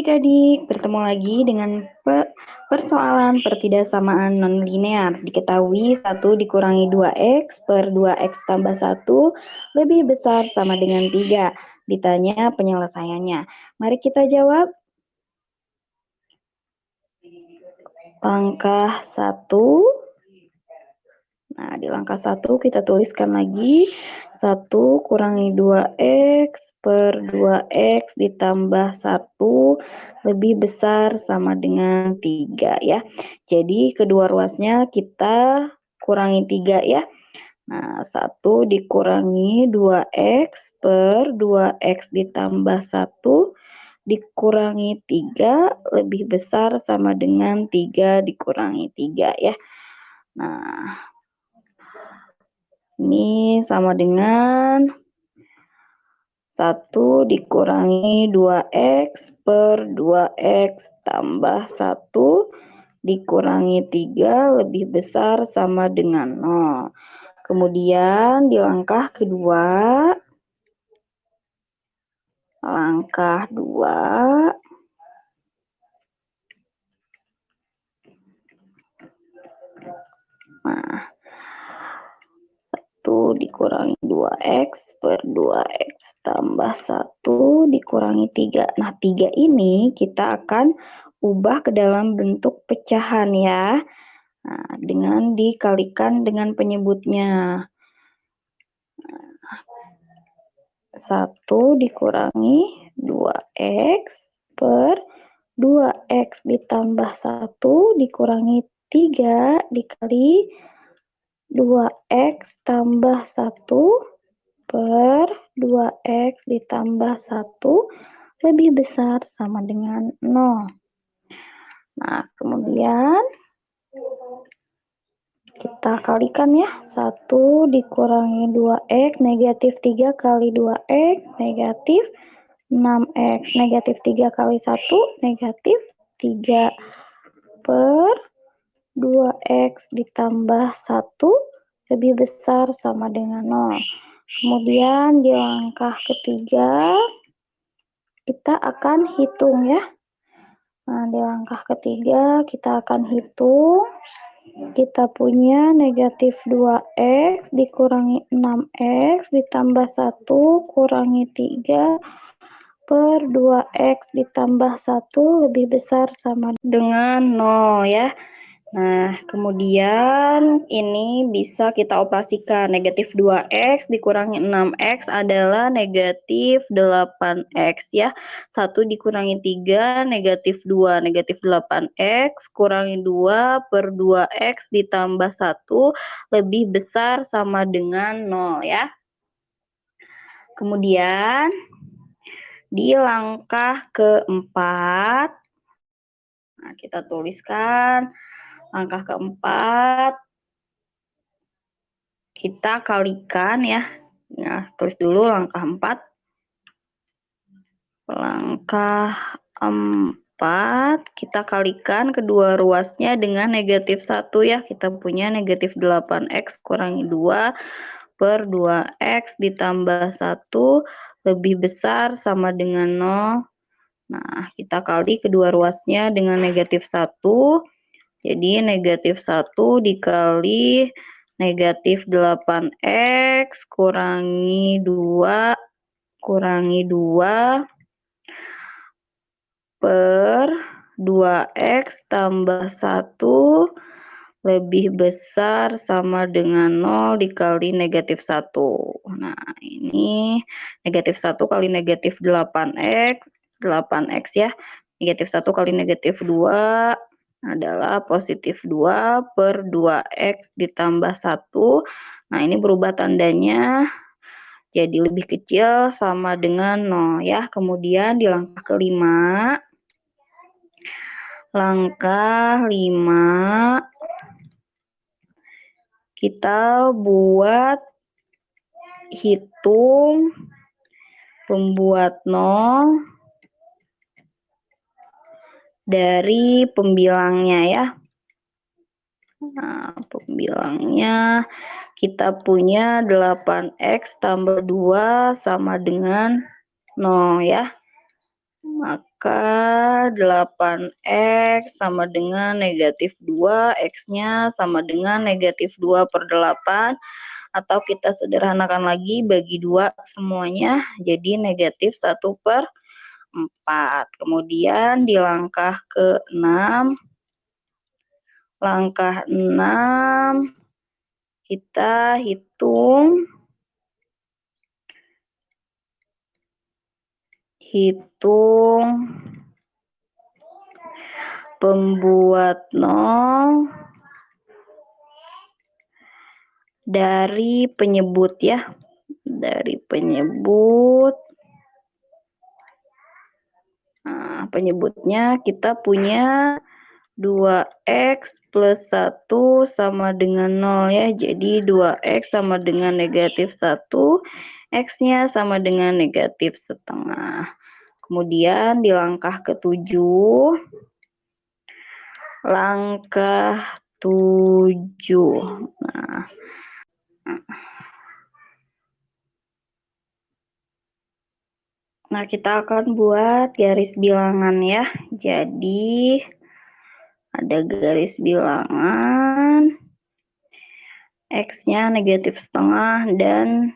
adik-adik, bertemu lagi dengan persoalan pertidaksamaan nonlinear. Diketahui 1 dikurangi 2x per 2x tambah 1 lebih besar sama dengan 3. Ditanya penyelesaiannya. Mari kita jawab. Langkah 1. Nah, di langkah 1 kita tuliskan lagi 1 kurangi 2x per 2x ditambah 1 lebih besar sama dengan 3 ya. Jadi kedua ruasnya kita kurangi 3 ya. Nah, 1 dikurangi 2x per 2x ditambah 1 dikurangi 3 lebih besar sama dengan 3 dikurangi 3 ya. Nah, ini sama dengan 1 dikurangi 2x per 2x tambah 1 dikurangi 3 lebih besar sama dengan 0. Kemudian di langkah kedua, nah, 1 dikurangi 2x per 2x tambah 1 dikurangi 3. Nah, 3 ini kita akan ubah ke dalam bentuk pecahan ya. Nah, dengan dikalikan dengan penyebutnya. 1 dikurangi 2x per 2x ditambah 1 dikurangi 3 dikali 2x tambah 1 per 2x ditambah 1 lebih besar sama dengan 0. Nah, kemudian kita kalikan ya. 1 dikurangi 2x, negatif 3 kali 2x, negatif 6x. Negatif 3 kali 1, negatif 3 per 2x ditambah 1 lebih besar sama dengan 0. Kemudian di langkah ketiga, kita akan hitung ya. Nah, di langkah ketiga kita akan hitung. Kita punya negatif 2x dikurangi 6x ditambah 1 kurangi 3 per 2x ditambah 1 lebih besar sama dengan 0 ya. Nah, kemudian ini bisa kita operasikan. Negatif 2x dikurangi 6x adalah negatif 8x ya. 1 dikurangi 3, negatif 2. Negatif 8x kurangi 2 per 2x ditambah 1 lebih besar sama dengan 0 ya. Kemudian di langkah keempat, nah kita tuliskan langkah keempat, kita kalikan ya. Nah, tulis dulu langkah 4. Langkah 4, kita kalikan kedua ruasnya dengan negatif 1 ya. Kita punya negatif 8x kurangi 2 per 2x ditambah 1 lebih besar sama dengan 0. Nah, kita kali kedua ruasnya dengan negatif 1. Jadi negatif 1 dikali negatif 8x kurangi 2 per 2x tambah 1 lebih besar sama dengan 0 dikali negatif 1. Nah, ini negatif 1 kali negatif 8x ya. Negatif 1 kali negatif 2 adalah positif 2 per 2x ditambah 1. Nah, ini berubah tandanya jadi lebih kecil sama dengan 0 ya. Kemudian di langkah kelima, kita buat hitung pembuat 0 dari pembilangnya ya. Nah, pembilangnya kita punya 8x tambah 2 sama dengan 0 ya. maka 8x sama dengan negatif 2, x-nya sama dengan negatif 2 per 8, atau kita sederhanakan lagi bagi 2 semuanya, jadi negatif 1 per 4. Kemudian di langkah ke-6, kita hitung pembuat 0 dari penyebut ya. Dari penyebut. Nah, penyebutnya kita punya 2x plus 1 sama dengan 0 ya. Jadi 2x sama dengan negatif 1, x-nya sama dengan negatif setengah. Kemudian di langkah ke-7, Nah, kita akan buat garis bilangan ya. Jadi ada garis bilangan, x-nya negatif setengah dan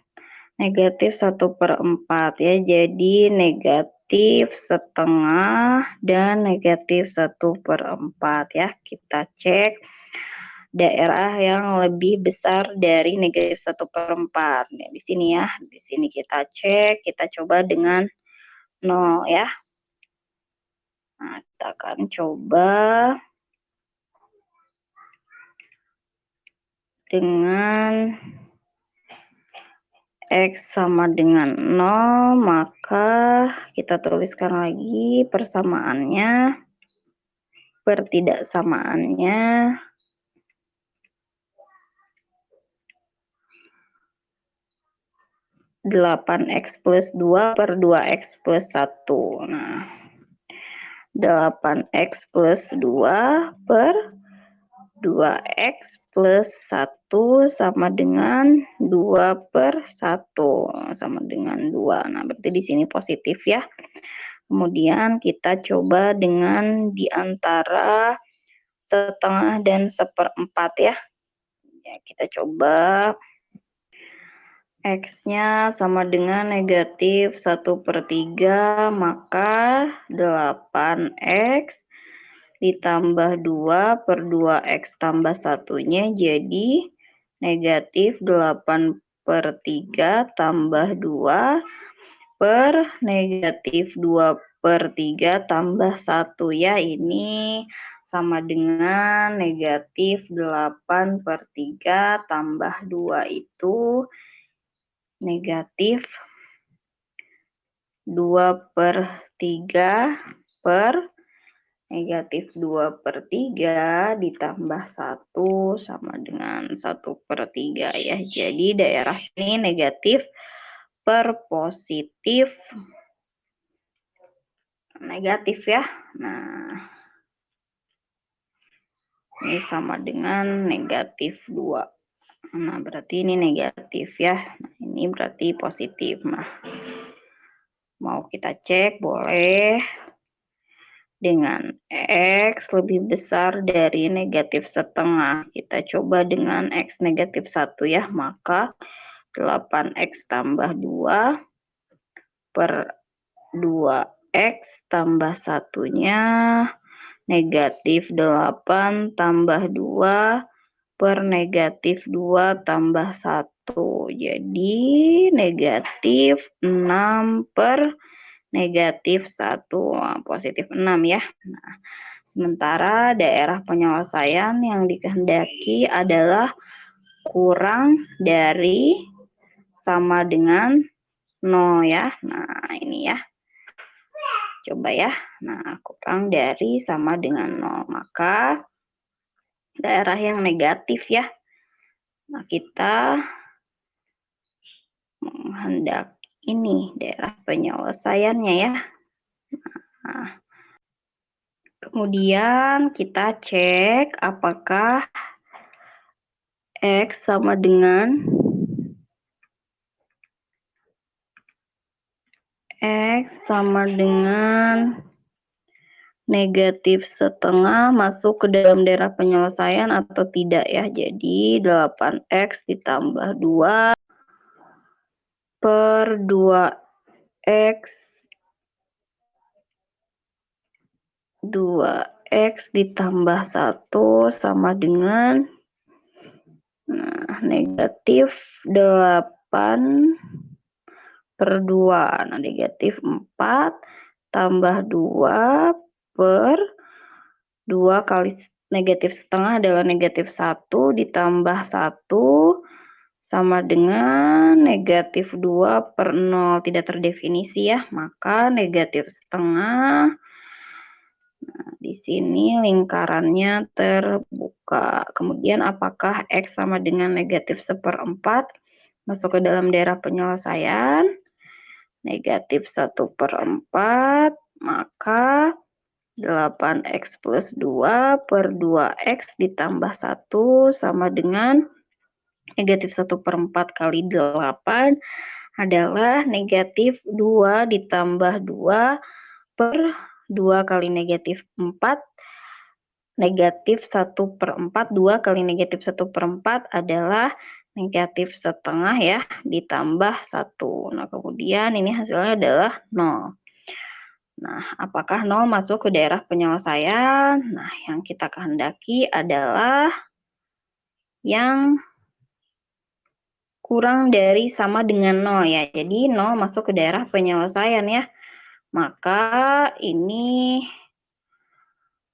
negatif 1 per 4 ya. Jadi negatif setengah dan negatif 1 per 4 ya. Kita cek daerah yang lebih besar dari negatif 1 per 4. Nah, di sini ya. Di sini kita cek, kita coba dengan 0 ya. Nah, kita akan coba dengan x sama dengan 0, maka kita tuliskan lagi persamaannya, pertidaksamaannya. 8x plus 2 per 2x plus 1. Nah, 8x plus 2 per 2x plus 1 sama dengan 2 per 1 sama dengan 2. Nah, berarti di sini positif ya. Kemudian kita coba dengan di antara setengah dan seperempat ya. Ya, kita coba x-nya sama dengan negatif 1 per 3, maka 8x ditambah 2 per 2x tambah 1-nya jadi negatif 8 per 3 tambah 2 per negatif 2 per 3 tambah 1 ya. Ini sama dengan negatif 8 per 3 tambah 2 itu negatif 2 per 3 per negatif 2 per 3 ditambah 1 sama dengan 1 per 3 ya. Jadi daerah sini negatif per positif negatif ya. Nah, ini sama dengan negatif 2. Nah, berarti ini negatif ya. Nah, ini berarti positif. Nah, mau kita cek boleh dengan x lebih besar dari negatif setengah. Kita coba dengan x negatif 1 ya. Maka 8x tambah 2 per 2x tambah 1-nya negatif 8 tambah 2 per negatif 2 tambah 1. Jadi negatif 6 per negatif 1. Positif 6 ya. Nah, sementara daerah penyelesaian yang dikehendaki adalah kurang dari sama dengan 0 ya. Nah, ini ya. Coba ya. Nah, kurang dari sama dengan 0. Maka daerah yang negatif ya. Nah, kita menghendaki ini daerah penyelesaiannya ya. Nah, kemudian kita cek apakah x sama dengan negatif setengah masuk ke dalam daerah penyelesaian atau tidak ya. Jadi 8x ditambah 2 per 2x 2x ditambah 1 sama dengan negatif 8 per 2. Nah, negatif 4 tambah 2 per 2 kali negatif setengah adalah negatif 1 ditambah 1 sama dengan negatif 2 per 0. Tidak terdefinisi ya, maka negatif setengah. Nah, di sini lingkarannya terbuka. Kemudian apakah X sama dengan negatif 1/4? Masuk ke dalam daerah penyelesaian. Negatif 1/4, maka 8x plus 2 per 2x ditambah 1 sama dengan negatif 1/4 kali 8 adalah negatif 2 ditambah 2 per 2 kali negatif 4. Negatif 1/4, 2 kali negatif 1/4 adalah negatif setengah ya, ditambah 1. Nah, kemudian ini hasilnya adalah 0. Nah, apakah 0 masuk ke daerah penyelesaian? Nah, yang kita kehendaki adalah yang kurang dari sama dengan 0 ya. Jadi 0 masuk ke daerah penyelesaian ya. Maka ini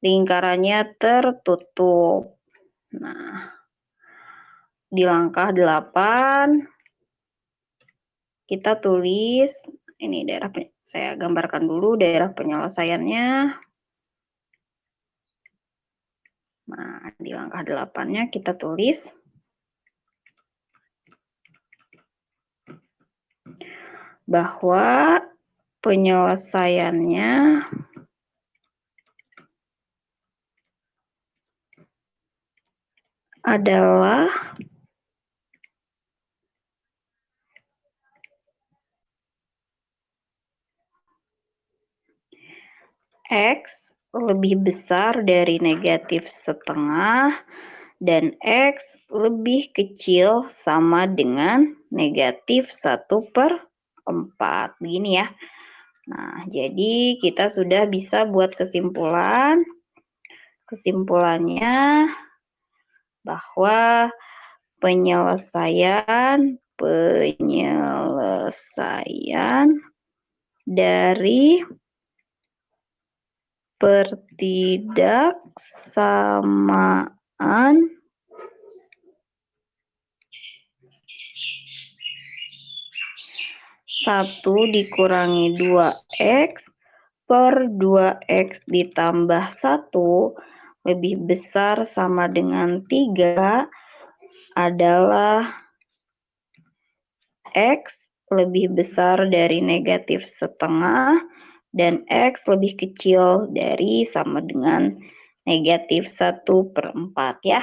lingkarannya tertutup. Nah, di langkah 8 kita tulis ini daerah, saya gambarkan dulu daerah penyelesaiannya. Nah, di langkah 8-nya kita tulis bahwa penyelesaiannya adalah X lebih besar dari negatif setengah dan X lebih kecil sama dengan negatif 1/4. Begini ya. Nah, jadi kita sudah bisa buat kesimpulan. Kesimpulannya bahwa penyelesaian dari pertidaksamaan satu dikurangi 2x per 2x ditambah 1 lebih besar sama dengan 3 adalah X lebih besar dari negatif setengah dan X lebih kecil dari sama dengan negatif 1/4 ya.